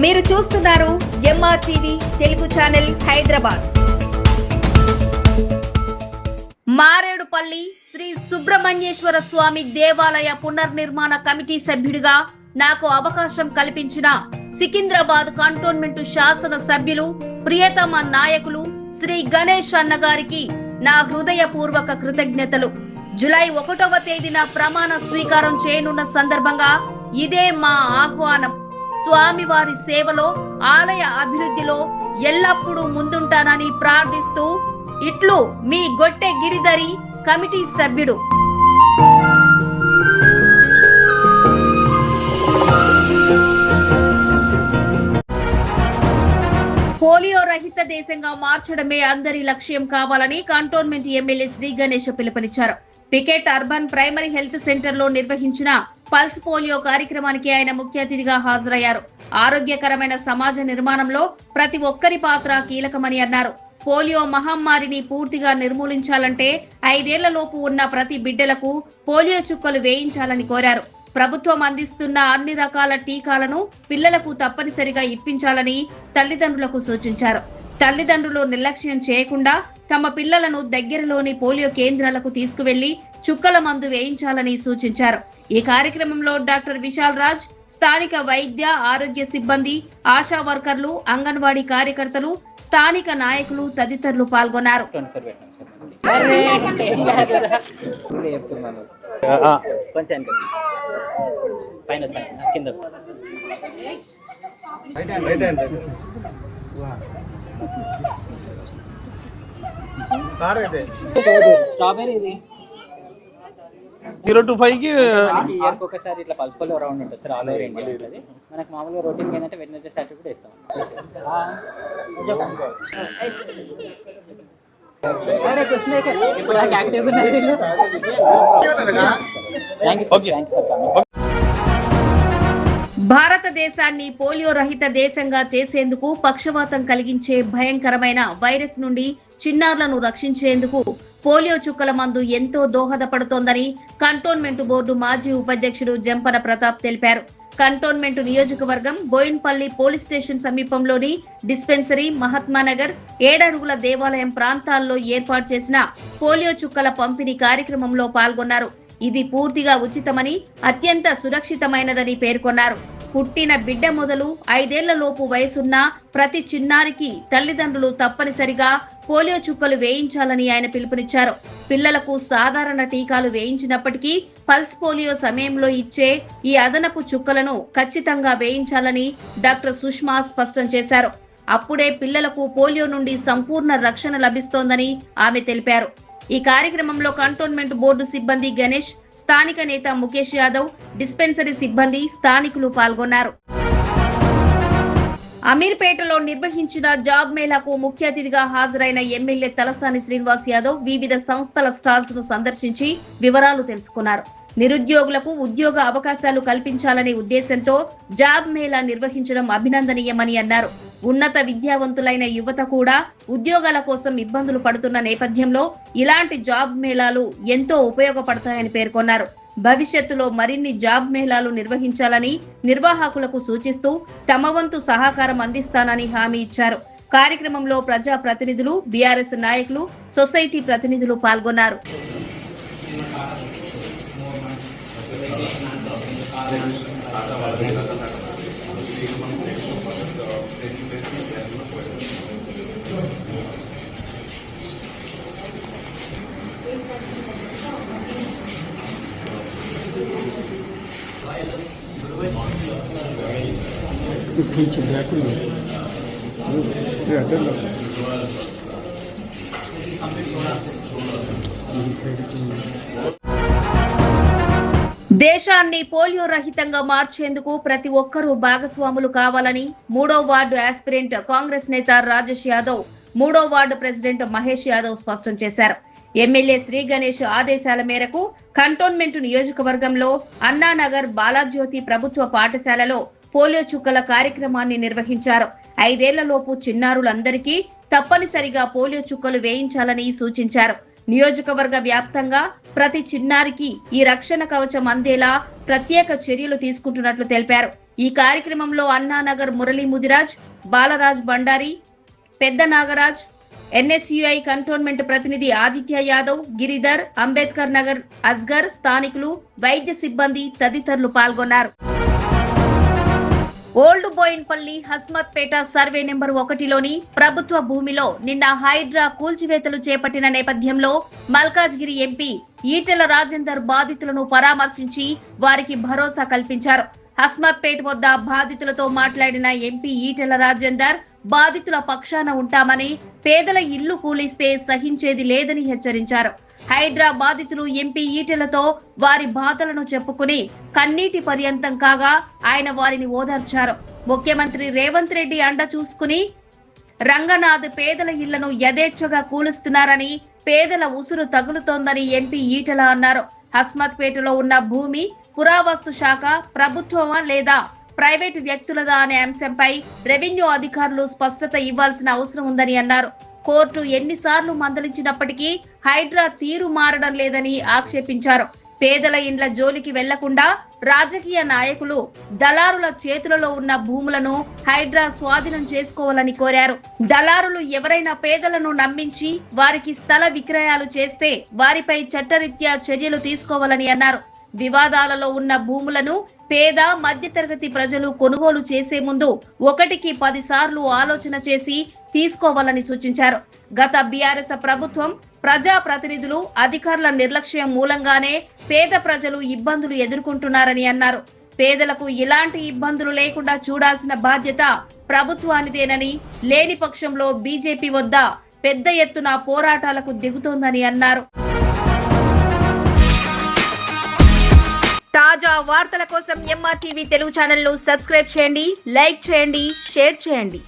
మీరు చూస్తున్నారు ఎంఆర్టీవీ తెలుగు ఛానల్ హైదరాబాద్. మారేడుపల్లి శ్రీ సుబ్రహ్మణ్యేశ్వర స్వామి దేవాలయ పునర్నిర్మాణ కమిటీ సభ్యుడిగా నాకు అవకాశం కల్పించిన సికింద్రాబాద్ కంటోన్మెంట్ శాసన సభ్యులు ప్రియతమ నాయకులు శ్రీ గణేష్ అన్న గారికి నా హృదయపూర్వక కృతజ్ఞతలు. జూలై 1వ తేదీన ప్రమాణ స్వీకారం చేయనున్న సందర్భంగా ఇదే మా ఆహ్వానం. స్వామివారి సేవలో, ఆలయ అభివృద్ధిలో ఎల్లప్పుడూ ముందుంటానని ప్రార్థిస్తూ ఇట్లు మీ గొట్టె గిరిధరి, కమిటీ సభ్యుడు. పోలియో రహిత దేశంగా మార్చడమే అందరి లక్ష్యం కావాలని కంటోన్మెంట్ ఎమ్మెల్యే శ్రీ గణేష్ పిలుపునిచ్చారు. Picket urban primary health centre లో నిర్వహించిన పల్స్ పోలియో కార్యక్రమానికి ఆయన ముఖ్య అతిథిగా హాజరయ్యారు. ఆరోగ్యకరమైన సమాజ నిర్మాణంలో ప్రతి ఒక్కరి పాత్ర కీలకమని అన్నారు. పోలియో మహమ్మారిని పూర్తిగా నిర్మూలించాలంటే 5 ఏళ్లలోపు ఉన్న ప్రతి బిడ్డలకు పోలియో చుక్కలు వేయించాలని కోరారు. ప్రభుత్వం అందిస్తున్న అన్ని రకాల టీకాలను పిల్లలకు తప్పనిసరిగా ఇప్పించాలని తల్లిదండ్రులకు సూచించారు. తల్లిదండ్రులు నిర్లక్ష్యం చేయకుండా తమ పిల్లలను దగ్గరలోని పోలియో కేంద్రాలకు తీసుకువెళ్లి చుక్కల మందు వేయించాలని సూచించారు. ఈ కార్యక్రమంలో డాక్టర్ విశాల్ రాజ్, స్థానిక వైద్య ఆరోగ్య సిబ్బంది, ఆశా వర్కర్లు, అంగన్వాడీ కార్యకర్తలు, స్థానిక నాయకులు తదితరులు పాల్గొన్నారు. స్ట్రాబెర్రీ 0 to 5 కి ఒకసారి ఇట్లా పల్స్ పోలియో రౌండ్ ఉంటుంది సార్. ఆల్ ఓవర్ ఇండియా ఉంటుంది. మనకు మామూలుగా రొటీన్ ఏంటంటే వెటర్నరీ సర్టిఫికేట్ ఇస్తాం. భారతదేశాన్ని పోలియో రహిత దేశంగా చేసేందుకు, పక్షవాతం కలిగించే భయంకరమైన వైరస్ నుండి చిన్నారులను రక్షించేందుకు పోలియో చుక్కల మందు ఎంతో దోహదపడుతోందని కంటోన్మెంట్ బోర్డు మాజీ ఉపాధ్యక్షుడు జంపన ప్రతాప్ తెలిపారు. కంటోన్మెంట్ నియోజకవర్గం బోయిన్పల్లి పోలీస్ స్టేషన్ సమీపంలోని డిస్పెన్సరీ, మహాత్మానగర్, 7 అడుగుల దేవాలయం ప్రాంతాల్లో ఏర్పాటు చేసిన పోలియో చుక్కల పంపిణీ కార్యక్రమంలో పాల్గొన్నారు. ఇది పూర్తిగా ఉచితమని, అత్యంత సురక్షితమైనదని పేర్కొన్నారు. పుట్టిన బిడ్డ మొదలు 5 ఏళ్లలోపు వయసున్న ప్రతి చిన్నారికి తల్లిదండ్రులు తప్పనిసరిగా పోలియో చుక్కలు వేయించాలని ఆయన పిలుపునిచ్చారు. పిల్లలకు సాధారణ టీకాలు వేయించినప్పటికీ పల్స్ పోలియో సమయంలో ఇచ్చే ఈ అదనపు చుక్కలను ఖచ్చితంగా వేయించాలని డాక్టర్ సుష్మా స్పష్టం చేశారు. అప్పుడే పిల్లలకు పోలియో నుండి సంపూర్ణ రక్షణ లభిస్తోందని ఆమె తెలిపారు. ఈ కార్యక్రమంలో కంటోన్మెంట్ బోర్డు సిబ్బంది గణేష్, స్థానిక నేత ముఖేష్ యాదవ్, డిస్పెన్సరీ సిబ్బంది, స్థానికులు పాల్గొన్నారు. అమీర్పేటలో నిర్వహించిన జాబ్ మేళాకు ముఖ్య అతిథిగా హాజరైన ఎమ్మెల్యే తలసాని శ్రీనివాస్ యాదవ్ వివిధ సంస్థల స్టాల్స్ ను సందర్శించి వివరాలు తెలుసుకున్నారు. నిరుద్యోగులకు ఉద్యోగ అవకాశాలు కల్పించాలనే ఉద్దేశంతో జాబ్ మేళా నిర్వహించడం అభినందనీయమని అన్నారు. ఉన్నత విద్యావంతులైన యువత కూడా ఉద్యోగాల కోసం ఇబ్బందులు పడుతున్న నేపథ్యంలో ఇలాంటి జాబ్ మేళాలు ఎంతో ఉపయోగపడతాయని పేర్కొన్నారు. భవిష్యత్తులో మరిన్ని జాబ్ మేళాలు నిర్వహించాలని నిర్వాహకులకు సూచిస్తూ తమ వంతు సహకారం అందిస్తానని హామీ ఇచ్చారు. కార్యక్రమంలో ప్రజా ప్రతినిధులు, బీఆర్ఎస్ నాయకులు, సొసైటీ ప్రతినిధులు పాల్గొన్నారు. దేశాన్ని పోలియో రహితంగా మార్చేందుకు ప్రతి ఒక్కరూ భాగస్వాములు కావాలని 3వ వార్డు ఆస్పిరెంట్ కాంగ్రెస్ నేత రాజేష్ యాదవ్, 3వ వార్డు ప్రెసిడెంట్ మహేష్ యాదవ్ స్పష్టం చేశారు. ఎమ్మెల్యే శ్రీ గణేష్ ఆదేశాల మేరకు కంటోన్మెంట్ నియోజకవర్గంలో అన్నానగర్ బాలాజ్యోతి ప్రభుత్వ పాఠశాలలో పోలియో చుక్కల కార్యక్రమాన్ని నిర్వహించారు. 5 ఏళ్లలోపు చిన్నారులందరికీ తప్పనిసరిగా పోలియో చుక్కలు వేయించాలని సూచించారు. నియోజకవర్గ వ్యాప్తంగా ప్రతి చిన్నారికి ఈ రక్షణ కవచం అందేలా ప్రత్యేక చర్యలు తీసుకుంటున్నట్లు తెలిపారు. ఈ కార్యక్రమంలో అన్నానగర్ మురళీ ముదిరాజ్, బాలరాజ్ బండారి, పెద్ద నాగరాజ్, ఎన్ఎస్యుఐ కంటోన్మెంట్ ప్రతినిధి ఆదిత్య యాదవ్, గిరిధర్, అంబేద్కర్ నగర్ అస్గర్, స్థానికులు, వైద్య సిబ్బంది తదితరులు పాల్గొన్నారు. Old Boinpally Hasmathpet survey number 1లోని ప్రభుత్వ భూమిలో నిన్న హైడ్రా కూల్చివేతలు చేపట్టిన నేపథ్యంలో మల్కాజ్గిరి ఎంపీ ఈటెల రాజేందర్ బాధితులను పరామర్శించి వారికి భరోసా కల్పించారు. హస్మత్పేట వద్ద బాధితులతో మాట్లాడిన ఎంపీ ఈటెల రాజేందర్ బాధితుల పక్షాన ఉంటామని, పేదల ఇల్లు కూలిస్తే సహించేది లేదని హెచ్చరించారు. హైడ్రా బాధితులు ఎంపీ ఈటెలతో వారి బాధలను చెప్పుకుని కన్నీటి పర్యంతం కాగా ఆయన వారిని ఓదార్చారు. ముఖ్యమంత్రి రేవంత్ రెడ్డి అండ చూసుకుని రంగనాథ్ పేదల ఇళ్లను యథేచ్ఛగా కూలుస్తున్నారని, పేదల ఉసురు తగులుతోందని ఎంపీ ఈటెల అన్నారు. హస్మత్పేటలో ఉన్న భూమి పురావస్తు శాఖ ప్రభుత్వమా లేదా ప్రైవేటు వ్యక్తులదా అనే అంశంపై రెవెన్యూ అధికారులు స్పష్టత ఇవ్వాల్సిన అవసరం ఉందని అన్నారు. కోర్టు ఎన్నిసార్లు మందలించినప్పటికీ హైడ్రా తీరు మారడం లేదని ఆక్షేపించారు. పేదల ఇండ్ల జోలికి వెళ్లకుండా రాజకీయ నాయకులు దళారుల చేతులలో ఉన్న భూములను హైడ్రా స్వాధీనం చేసుకోవాలని కోరారు. దళారులు ఎవరైనా పేదలను నమ్మించి వారికి స్థల విక్రయాలు చేస్తే వారిపై చట్టరీత్యా చర్యలు తీసుకోవాలని అన్నారు. వివాదాలలో ఉన్న భూములను పేద మధ్యతరగతి ప్రజలు కొనుగోలు చేసే ముందు 1కి 10 సార్లు ఆలోచన చేసి తీసుకోవాలని సూచించారు. గత బీఆర్ఎస్ ప్రభుత్వం, ప్రజా ప్రతినిధులు, అధికారుల నిర్లక్ష్యం మూలంగానే పేద ప్రజలు ఇబ్బందులు ఎదుర్కొంటున్నారని అన్నారు. పేదలకు ఇలాంటి ఇబ్బందులు లేకుండా చూడాల్సిన బాధ్యత ప్రభుత్వానిదేనని, లేని పక్షంలో బీజేపీ వద్ద పెద్ద ఎత్తున పోరాటాలకు దిగుతోందని అన్నారు. తాజా వార్తల కోసం MRTV తెలుగు ఛానల్ ను సబ్స్క్రైబ్ చేయండి, లైక్ చేయండి, షేర్ చేయండి.